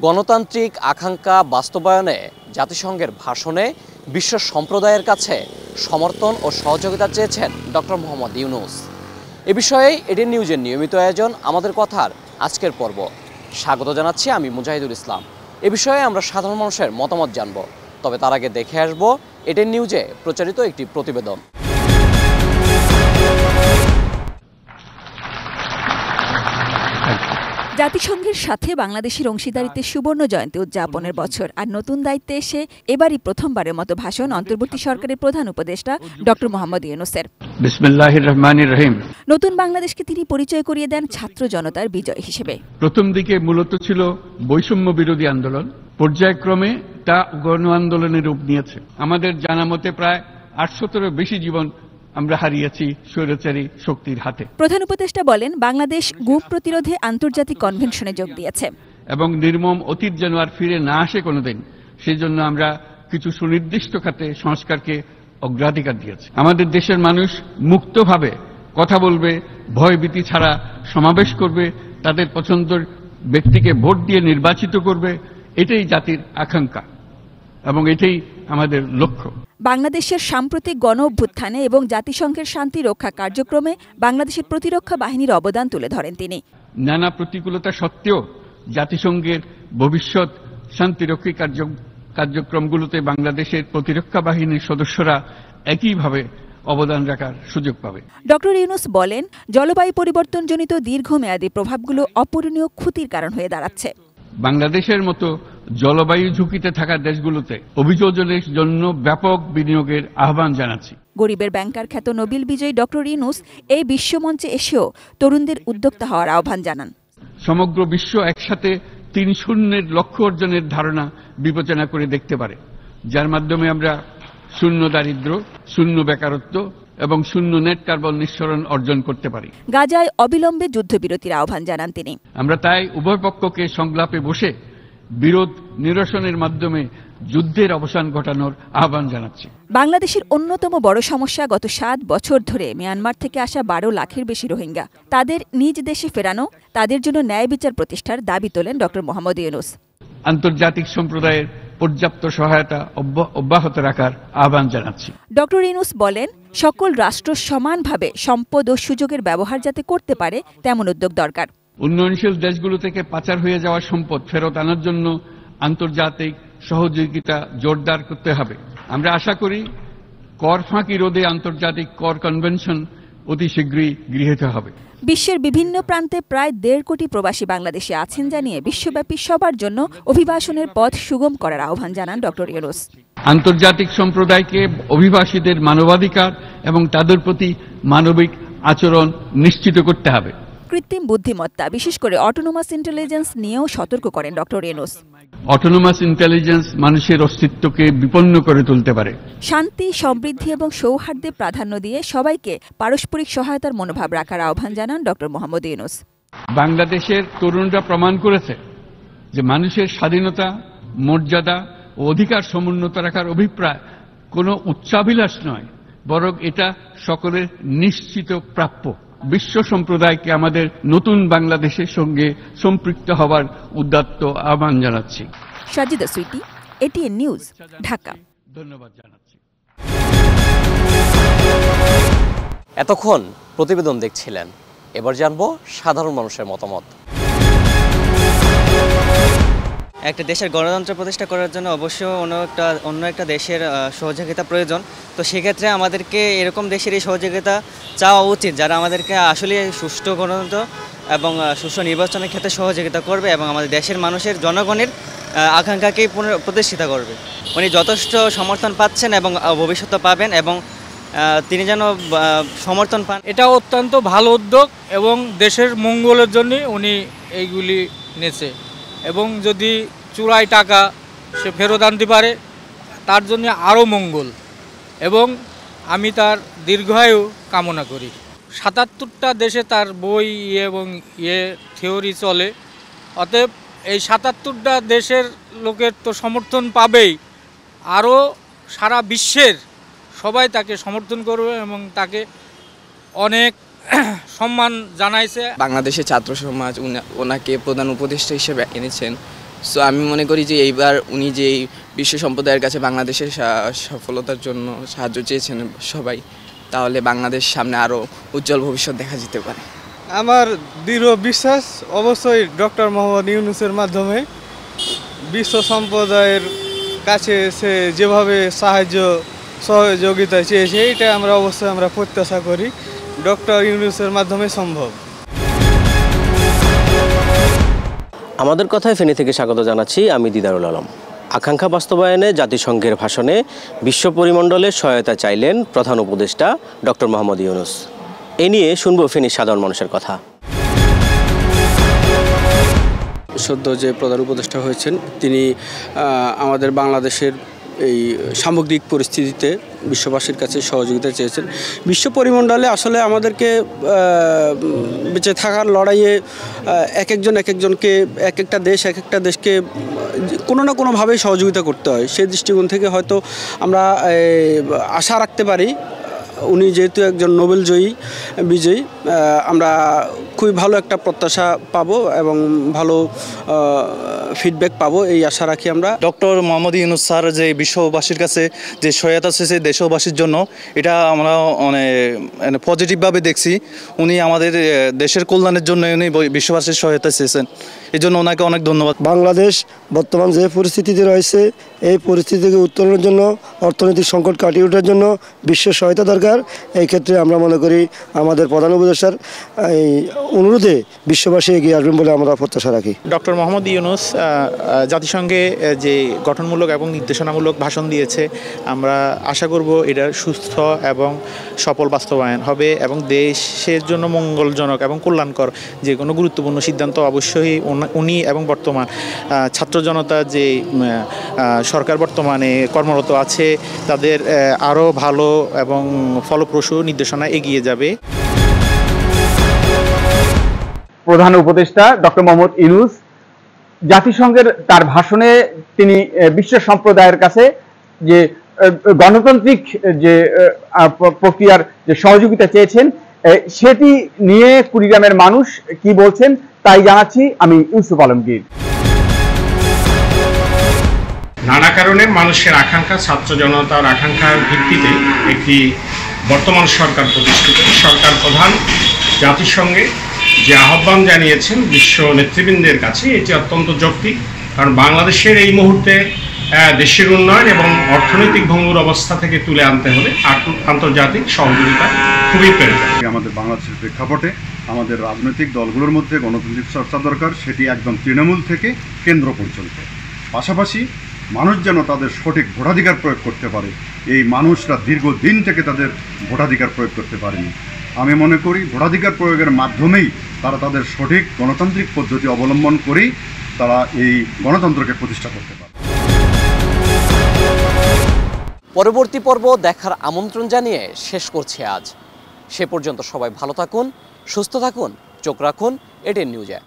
গণতান্ত্রিক আকাঙ্ক্ষা বাস্তবায়নে জাতিসংঘের ভাষণে বিশ্ব সম্প্রদায়ের কাছে সমর্থন ও সহযোগিতা চেয়েছেন ডক্টর মোহাম্মদ ইউনূস। এ বিষয়ে এডিএন নিউজের নিয়মিত আয়োজন আমাদের কথার আজকের পর্ব। স্বাগত জানাচ্ছি আমি মুজাহিদুল ইসলাম। এ বিষয়ে আমরা সাধারণ মানুষের মতামত জানব, তবে তার আগে দেখে আসব এডিএন নিউজে প্রচারিত একটি প্রতিবেদন। জাতিসংঘের সাথে বাংলাদেশের অংশীদারিত্বের সুবর্ণ জয়ন্তী উদযাপনের বছর আর নতুন দায়িত্বে এসে এবারই প্রথমবারের মতো ভাষণ অন্তর্বর্তী সরকারের প্রধান উপদেষ্টা ডক্টর মোহাম্মদ ইউনূসের। বিসমিল্লাহির রহমানির রহিম। নতুন বাংলাদেশকে তিনি পরিচয় করিয়ে দেন ছাত্র জনতার বিজয় হিসেবে। প্রথম দিকে মূলত ছিল বৈষম্য বিরোধী আন্দোলন, পর্যায়ক্রমে তা গণ আন্দোলনের রূপ নিয়েছে। আমাদের জানা মতে প্রায় 800-এরও বেশি জীবন আমরা হারিয়েছি স্বৈরাচারী শক্তির হাতে। প্রধান উপদেষ্টা বলেন, বাংলাদেশ গুম প্রতিরোধে আন্তর্জাতিক কনভেনশনে যোগ দিয়েছে এবং নির্মম অতীত যেন আর ফিরে না আসে কোনোদিন, সেই জন্য আমরা কিছু সুনির্দিষ্ট খাতে সংস্কারকে অগ্রাধিকার দিয়েছি। আমাদের দেশের মানুষ মুক্তভাবে কথা বলবে, ভয়ভীতি ছাড়া সমাবেশ করবে, তাদের পছন্দের ব্যক্তিকে ভোট দিয়ে নির্বাচিত করবে। এটাই জাতির আকাঙ্ক্ষা এবং এটাই আমাদের লক্ষ্য। বাংলাদেশের সাম্প্রতিক গণ অভ্যুত্থানে এবং জাতিসংঘের শান্তি রক্ষা কার্যক্রমে বাংলাদেশের প্রতিরক্ষা বাহিনীর অবদান তুলে ধরেন তিনি। নানা প্রতিকূলতা সত্ত্বেও জাতিসংঘের ভবিষ্যৎ শান্তিরক্ষী কার্যক্রমগুলোতে বাংলাদেশের প্রতিরক্ষা বাহিনীর সদস্যরা একইভাবে অবদান রাখার সুযোগ পাবে। ডক্টর ইউনূস বলেন, জলবায়ু পরিবর্তনজনিত দীর্ঘমেয়াদী প্রভাবগুলো অপূরণীয় ক্ষতির কারণ হয়ে দাঁড়াচ্ছে। বাংলাদেশের মতো জলবায়ু ঝুঁকিতে থাকা দেশগুলোতে অভিযোজনের জন্য ব্যাপক বিনিয়োগের আহ্বান জানাচ্ছি। গরিবের ব্যাংকার খ্যাত নোবেল বিজয়ী ডক্টর ইউনূস এই বিশ্বমঞ্চে এসেও তরুণদের উদ্যোক্তা হওয়ার আহ্বান জানান। সমগ্র বিশ্ব একসাথে 3-0 লক্ষ্য অর্জনের ধারণা বিবেচনা করে দেখতে পারে, যার মাধ্যমে আমরা শূন্য দারিদ্র, শূন্য বেকারত্ব এবং শূন্য নেট কার্বন নিঃসরণ অর্জন করতে পারি। গাজায় অবিলম্বে যুদ্ধবিরতির আহ্বান জানান তিনি। আমরা তাই উভয় পক্ষকে সংলাপে বসে বিরোধ নিরসনের মাধ্যমে যুদ্ধের অবসান ঘটানোর আহ্বান জানাচ্ছি। বাংলাদেশের অন্যতম বড় সমস্যা গত 7 বছর ধরে মিয়ানমার থেকে আসা 12 লাখের বেশি রোহিঙ্গা। তাদের নিজ দেশে ফেরানো, তাদের জন্য ন্যায় বিচার প্রতিষ্ঠার দাবি তোলেন ডক্টর মোহাম্মদ ইউনূস। আন্তর্জাতিক সম্প্রদায়ের পর্যাপ্ত সহায়তা অব্যাহত রাখার আহ্বান জানাচ্ছি। ডক্টর ইউনূস বলেন, সকল রাষ্ট্র সমানভাবে সম্পদ ও সুযোগের ব্যবহার যাতে করতে পারে তেমন উদ্যোগ দরকার। উন্নয়নশীল দেশগুলো থেকে পাচার হয়ে যাওয়া সম্পদ ফেরত আনার জন্য আন্তর্জাতিক সহযোগিতা জোরদার করতে হবে। আমরা আশা করি কর ফাঁকি রোধে আন্তর্জাতিক কর কনভেনশন অতি শীঘ্রই গৃহীত হবে। বিশ্বের বিভিন্ন প্রান্তে প্রায় 1.5 কোটি প্রবাসী বাংলাদেশে আছেন জানিয়ে বিশ্বব্যাপী সবার জন্য অভিবাসনের পথ সুগম করার আহ্বান জানান ডক্টর ইউনূস। আন্তর্জাতিক সম্প্রদায়কে অভিবাসীদের মানবাধিকার এবং তাদের প্রতি মানবিক আচরণ নিশ্চিত করতে হবে। কৃত্রিম বুদ্ধিমত্তা, বিশেষ করে অটোনোমাস ইন্টেলিজেন্স নিয়েও সতর্ক করেন ডক্টর ইউনূস। অটোনোমাস ইন্টেলিজেন্স মানুষের অস্তিত্বকে বিপন্ন করে তুলতে পারে। শান্তি, সমৃদ্ধি এবং সৌহার্দ্যে প্রাধান্য দিয়ে সবাইকে পারস্পরিক সহায়তার মনোভাব রাখার আহ্বান জানান ডক্টর মোহাম্মদ ইউনূস। বাংলাদেশের তরুণরা প্রমাণ করেছে যে মানুষের স্বাধীনতা, মর্যাদা ও অধিকার সমুন্নত রাখার অভিপ্রায় কোনো উচ্চাভিলাষ নয়, বরং এটা সকলের নিশ্চিত প্রাপ্য। বিশ্ব সম্প্রদায়কে আমাদের নতুন বাংলাদেশের সঙ্গে সম্পৃক্ত হওয়ার উদাত্ত আহ্বান জানাচ্ছি। Sajida Sweety, ATN News, Dhaka. ধন্যবাদ জানাচ্ছি। এতক্ষণ প্রতিবেদন দেখছিলেন, এবার জানবো সাধারণ মানুষের মতামত। একটা দেশের গণতন্ত্র প্রতিষ্ঠা করার জন্য অবশ্যই অন্য একটা দেশের সহযোগিতা প্রয়োজন। তো সেক্ষেত্রে আমাদেরকে এরকম দেশের এই সহযোগিতা চাওয়া উচিত, যারা আমাদেরকে আসলে সুষ্ঠু গণতন্ত্র এবং সুষ্ঠু নির্বাচনের ক্ষেত্রে সহযোগিতা করবে এবং আমাদের দেশের মানুষের জনগণের আকাঙ্ক্ষাকেই প্রতিষ্ঠিত করবে। উনি যথেষ্ট সমর্থন পাচ্ছেন এবং ভবিষ্যতে পাবেন এবং তিনি যেন সমর্থন পান। এটা অত্যন্ত ভালো উদ্যোগ এবং দেশের মঙ্গলের জন্য উনি এইগুলি নেছে এবং যদি চুরাই টাকা সে ফেরত আনতে পারে তার জন্য আরও মঙ্গল এবং আমি তার দীর্ঘায়ু কামনা করি। 77টা দেশে তার বই এবং থিওরি চলে, অতএব এই 77টা দেশের লোকের তো সমর্থন পাবেই, আরও সারা বিশ্বের সবাই তাকে সমর্থন করবে এবং তাকে অনেক সম্মান জানাইছে। বাংলাদেশের ছাত্র সমাজ ওনাকে প্রধান উপদেষ্টা হিসেবে এনেছেন, সো আমি মনে করি যে এইবার উনি যে বিশ্ব সম্প্রদায়ের কাছে বাংলাদেশের সফলতার জন্য সাহায্য চেয়েছেন সবাই, তাহলে বাংলাদেশ সামনে আরও উজ্জ্বল ভবিষ্যৎ দেখা যেতে পারে। আমার দৃঢ় বিশ্বাস অবশ্যই ডক্টর মোহাম্মদ ইউনূসের মাধ্যমে বিশ্ব সম্প্রদায়ের কাছে সে যেভাবে সহযোগিতা চেয়েছে এটা আমরা প্রত্যাশা করি ডক্টর ইউনূসের মাধ্যমে সম্ভব। আমাদের কথায় ফেনী থেকে স্বাগত জানাচ্ছি, আমি দিদারুল আলম। আকাঙ্ক্ষা বাস্তবায়নে জাতিসংঘের ভাষণে বিশ্ব পরিমণ্ডলের সহায়তা চাইলেন প্রধান উপদেষ্টা ডক্টর মোহাম্মদ ইউনূস। এ নিয়ে শুনব ফেনীর সাধারণ মানুষের কথা। সদ্য যে প্রধান উপদেষ্টা হয়েছেন তিনি আমাদের বাংলাদেশের এই সামগ্রিক পরিস্থিতিতে বিশ্ববাসীর কাছে সহযোগিতা চেয়েছেন। বিশ্ব পরিমণ্ডলে আসলে আমাদেরকে বেঁচে থাকার লড়াইয়ে এক একজনকে এক একটা দেশকে কোনো না কোনোভাবেই সহযোগিতা করতে হয়। সেই দৃষ্টিকোণ থেকে হয়তো আমরা আশা রাখতে পারি উনি যেহেতু একজন নোবেল বিজয়ী, আমরা খুবই ভালো একটা প্রত্যাশা পাবো এবং ভালো ফিডব্যাক পাবো এই আশা রাখি আমরা। ডক্টর মোহাম্মদ ইউনূস স্যার যে বিশ্ববাসীর কাছে যে সহায়তা চেয়েছে দেশবাসীর জন্য, এটা আমরা মানে পজিটিভভাবে দেখছি। উনি আমাদের দেশের কল্যাণের জন্য উনি বিশ্ববাসীর সহায়তা চেয়েছেন, এই জন্য ওনাকে অনেক ধন্যবাদ। বাংলাদেশ বর্তমান যে পরিস্থিতিতে রয়েছে এই পরিস্থিতি থেকে উত্তরণের জন্য, অর্থনৈতিক সংকট কাটিয়ে ওঠার জন্য বিশ্বের সহায়তা দরকার। এই ক্ষেত্রে আমরা মনে করি আমাদের প্রধান উপদেষ্টার এই অনুরোধে বিশ্ববাসী এগিয়ে আসবেন বলে আমরা প্রত্যাশা রাখি। ডক্টর মোহাম্মদ ইউনূস জাতিসংঘে যে গঠনমূলক এবং নির্দেশনামূলক ভাষণ দিয়েছে, আমরা আশা করব এটার সুস্থ এবং সফল বাস্তবায়ন হবে এবং দেশের জন্য মঙ্গলজনক এবং কল্যাণকর যে কোনো গুরুত্বপূর্ণ সিদ্ধান্ত অবশ্যই উনি এবং বর্তমান ছাত্র জনতা যে সরকার বর্তমানে কর্মরত আছে তাদের আরও ভালো এবং ফলপ্রসূ নির্দেশনা এগিয়ে যাবে। প্রধান উপদেষ্টা ডক্টর মোহাম্মদ ইউনূস জাতিসংঘের তার ভাষণে তিনি বিশ্ব সম্প্রদায়ের কাছে যে গণতান্ত্রিক যে প্রক্রিয়ার যে সহযোগিতা চেয়েছেন সেটি নিয়ে কুড়িগ্রামের মানুষ কি বলছেন তাই জানাচ্ছি আমি ইউসুফ আলমগীর। নানা কারণে মানুষের আকাঙ্ক্ষা, ছাত্র জনতার আকাঙ্ক্ষার ভিত্তিতে একটি বর্তমান সরকার প্রতিষ্ঠিত। সরকার প্রধান জাতিসংঘে যে আহ্বান জানিয়েছেন বিশ্ব নেতৃবৃন্দের কাছে, এটি অত্যন্ত যৌক্তিক। কারণ বাংলাদেশের এই মুহূর্তে দেশের উন্নয়ন এবং অর্থনৈতিক ভঙ্গুর অবস্থা থেকে তুলে আনতে হলে আন্তর্জাতিক সহযোগিতা খুবই প্রয়োজন। আমাদের বাংলাদেশের প্রেক্ষাপটে আমাদের রাজনৈতিক দলগুলোর মধ্যে গণতান্ত্রিক চর্চা দরকার, সেটি একদম তৃণমূল থেকে কেন্দ্র পর্যন্ত। পাশাপাশি মানুষ যেন তাদের সঠিক ভোটাধিকার প্রয়োগ করতে পারে। এই মানুষরা দীর্ঘদিন থেকে তাদের ভোটাধিকার প্রয়োগ করতে পারেনি। আমি মনে করি ভোটাধিকার প্রয়োগের মাধ্যমেই তারা তাদের সঠিক গণতান্ত্রিক পদ্ধতি অবলম্বন করেই তারা এই গণতন্ত্রকে প্রতিষ্ঠা করতে পারে। পরবর্তী পর্ব দেখার আমন্ত্রণ জানিয়ে শেষ করছি আজ। সে পর্যন্ত সবাই ভালো থাকুন, সুস্থ থাকুন, চোখ রাখুন এটিএন নিউজে।